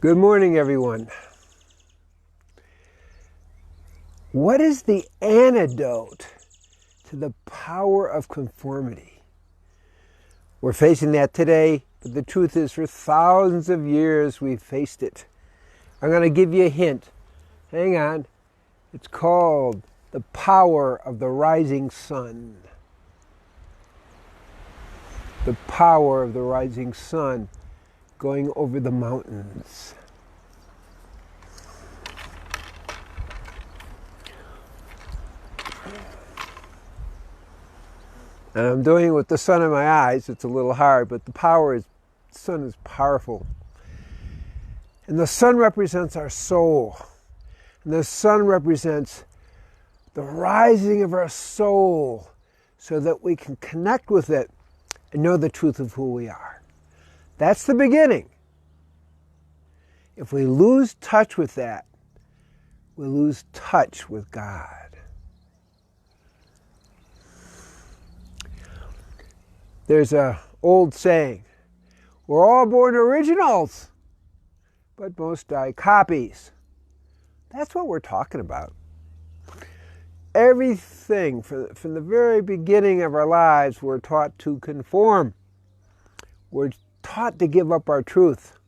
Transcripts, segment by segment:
Good morning, everyone. What is the antidote to the power of conformity? We're facing that today, but the truth is for thousands of years we've faced it. I'm going to give you a hint. Hang on. It's called the power of the rising sun. The power of the rising sun going over the mountains. And I'm doing it with the sun in my eyes. It's a little hard, but the sun is powerful. And the sun represents our soul. And the sun represents the rising of our soul so that we can connect with it and know the truth of who we are. That's the beginning. If we lose touch with that, we lose touch with God. There's an old saying, we're all born originals, but most die copies. That's what we're talking about. Everything from the very beginning of our lives, we're taught to conform. We're taught to give up our truth,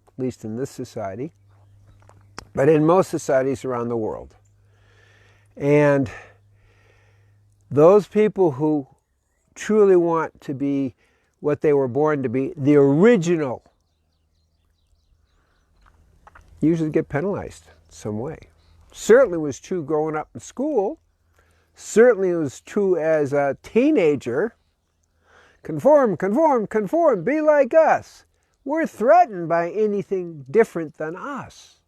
at least in this society, but in most societies around the world. And those people who truly want to be what they were born to be, the original, usually get penalized some way. Certainly was true growing up in school. Certainly was true as a teenager. Conform, conform, conform, be like us. We're threatened by anything different than us.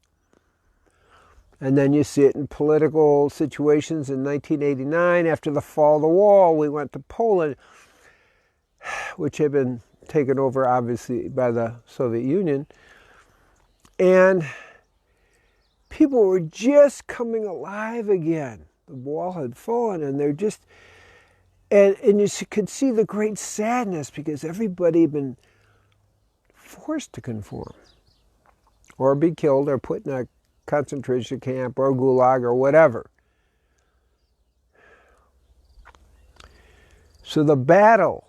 And then you see it in political situations. In 1989, after the fall of the wall, we went to Poland, which had been taken over, obviously, by the Soviet Union. And people were just coming alive again. The wall had fallen, and they're just... And you could see the great sadness because everybody had been forced to conform or be killed or put in a concentration camp or gulag or whatever. So the battle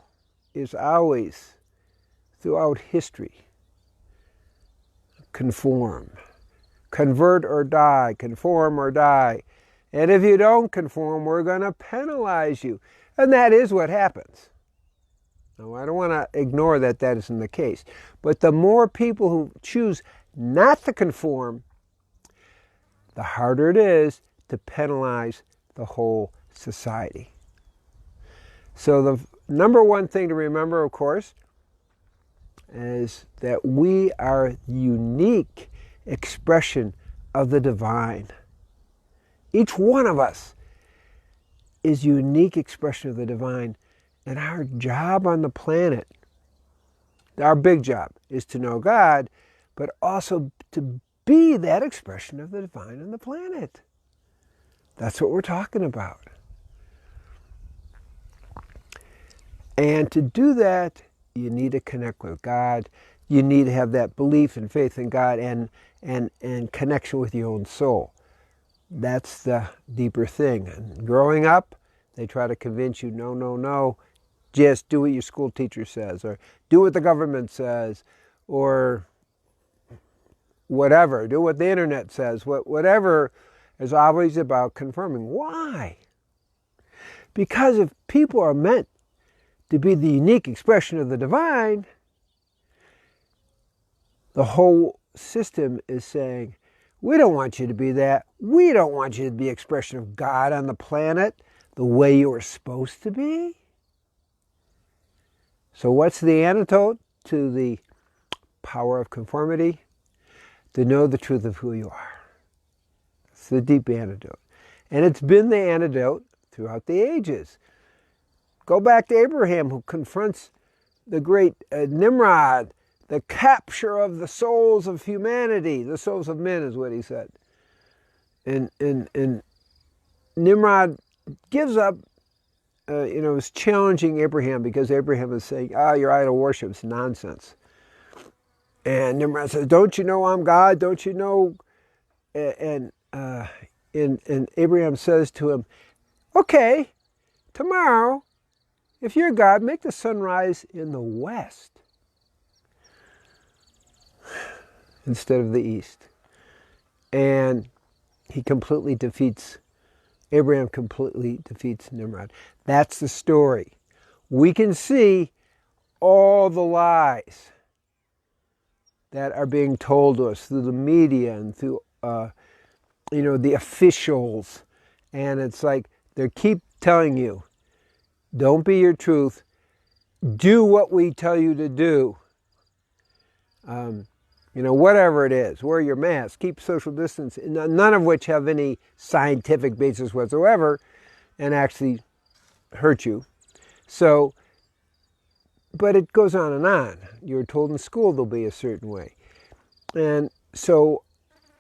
is always, throughout history, conform. Convert or die, conform or die. And if you don't conform, we're going to penalize you. And that is what happens. Now, I don't want to ignore that isn't the case. But the more people who choose not to conform, the harder it is to penalize the whole society. So the number one thing to remember, of course, is that we are the unique expression of the divine. Each one of us is a unique expression of the divine. And our job on the planet, our big job, is to know God, but also to be that expression of the divine on the planet. That's what we're talking about. And to do that, you need to connect with God. You need to have that belief and faith in God and connection with your own soul. That's the deeper thing. And growing up, they try to convince you, no, just do what your school teacher says, or do what the government says, or whatever, do what the internet says, whatever is always about confirming. Why? Because if people are meant to be the unique expression of the divine, the whole system is saying, we don't want you to be that. We don't want you to be the expression of God on the planet the way you were supposed to be. So what's the antidote to the power of conformity? To know the truth of who you are. It's the deep antidote. And it's been the antidote throughout the ages. Go back to Abraham, who confronts the great Nimrod, the capture of the souls of humanity. The souls of men is what he said. And Nimrod gives up, is challenging Abraham because Abraham is saying, your idol worship is nonsense. And Nimrod says, don't you know I'm God? Don't you know? And Abraham says to him, okay, tomorrow, if you're God, make the sun rise in the west instead of the east. And Abraham completely defeats Nimrod. That's the story. We can see all the lies that are being told to us through the media and through the officials. And it's like they keep telling you, don't be your truth, do what we tell you to do. Whatever it is, wear your mask, keep social distance, none of which have any scientific basis whatsoever and actually hurt you. So, but it goes on and on. You're told in school they'll be a certain way. And so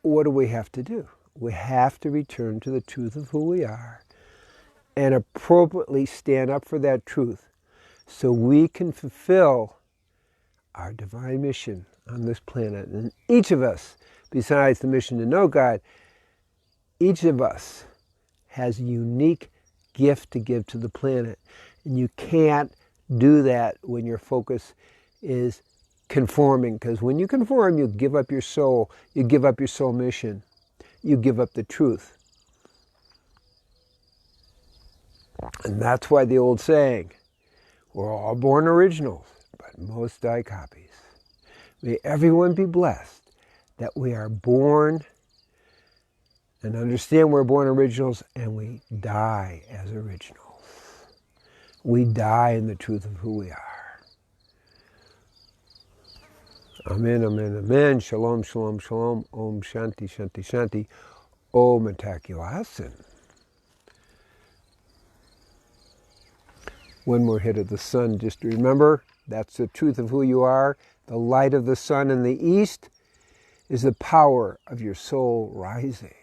what do we have to do? We have to return to the truth of who we are and appropriately stand up for that truth so we can fulfill our divine mission on this planet. And each of us, besides the mission to know God, each of us has a unique gift to give to the planet. And you can't do that when your focus is conforming, because when you conform, you give up your soul, you give up your soul mission, you give up the truth. And that's why the old saying, we're all born originals, but most die copies. May everyone be blessed that we are born and understand we're born originals, and we die as originals. We die in the truth of who we are. Amen, amen, amen. Shalom, shalom, shalom. Om Shanti, Shanti, Shanti. Om Atakyasin. One more hit of the sun. Just remember, that's the truth of who you are. The light of the sun in the east is the power of your soul rising.